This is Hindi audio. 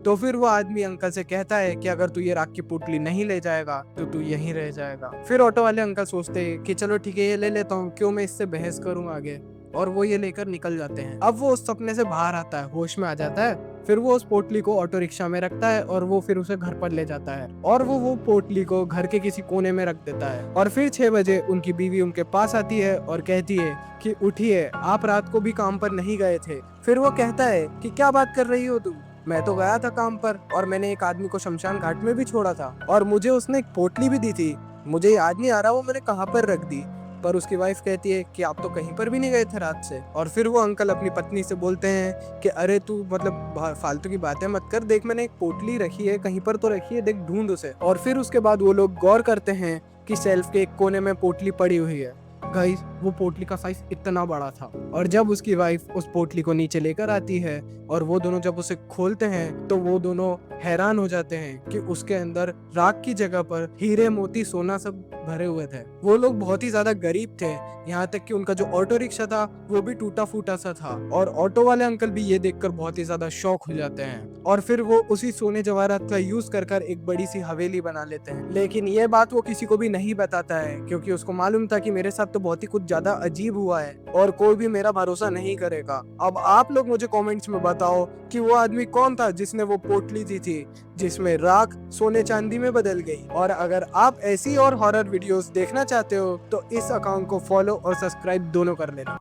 तो फिर वो आदमी अंकल से कहता है कि अगर तू ये राख की पोटली नहीं ले जाएगा तो तू यहीं रह जाएगा। फिर ऑटो वाले अंकल सोचते हैं कि चलो ठीक है, ये ले लेता हूँ, क्यों मैं इससे बहस करूँ आगे। और वो ये लेकर निकल जाते हैं। अब वो उस सपने से बाहर आता है, होश में आ जाता है। फिर वो उस पोटली को ऑटो रिक्शा में रखता है और वो फिर उसे घर पर ले जाता है और वो पोटली को घर के किसी कोने में रख देता है। और फिर 6 बजे उनकी बीवी उनके पास आती है और कहती है कि उठिए, आप रात को भी काम पर नहीं गए थे। फिर वो कहता है कि क्या बात कर रही हो तुम, मैं तो गया था काम पर और मैंने एक आदमी को शमशान घाट में भी छोड़ा था और मुझे उसने एक पोटली भी दी थी। मुझे याद नहीं आ रहा वो मैंने कहाँ पर रख दी। पर उसकी वाइफ कहती है कि आप तो कहीं पर भी नहीं गए थे रात से। और फिर वो अंकल अपनी पत्नी से बोलते हैं कि अरे तू मतलब फालतू की बातें मत कर, देख मैंने एक पोटली रखी है, कहीं पर तो रखी है, देख ढूंढ उसे। और फिर उसके बाद वो लोग गौर करते हैं कि शेल्फ के एक कोने में पोटली पड़ी हुई है। गाइस, वो पोटली का साइज इतना बड़ा था। और जब उसकी वाइफ उस पोटली को नीचे लेकर आती है और वो दोनों जब उसे खोलते हैं तो वो दोनों हैरान हो जाते हैं कि उसके अंदर राख की जगह पर हीरे मोती सोना सब भरे हुए थे। वो लोग बहुत ही ज्यादा गरीब थे, यहाँ तक कि उनका जो ऑटो रिक्शा था वो भी टूटा फूटा सा था। और ऑटो वाले अंकल भी ये देखकर बहुत ही ज्यादा शॉक हो जाते हैं और फिर वो उसी सोने जवाहरात का यूज कर एक बड़ी सी हवेली बना लेते हैं। लेकिन ये बात वो किसी को भी नहीं बताता है क्योंकि उसको मालूम था कि मेरे साथ तो बहुत ही कुछ ज्यादा अजीब हुआ है और कोई भी मेरा भरोसा नहीं करेगा। अब आप लोग मुझे कमेंट्स में बताओ कि वो आदमी कौन था जिसने वो पोटली दी थी जिसमें राख सोने चांदी में बदल गई। और अगर आप ऐसी और हॉरर वीडियोस देखना चाहते हो तो इस अकाउंट को फॉलो और सब्सक्राइब दोनों कर लेना।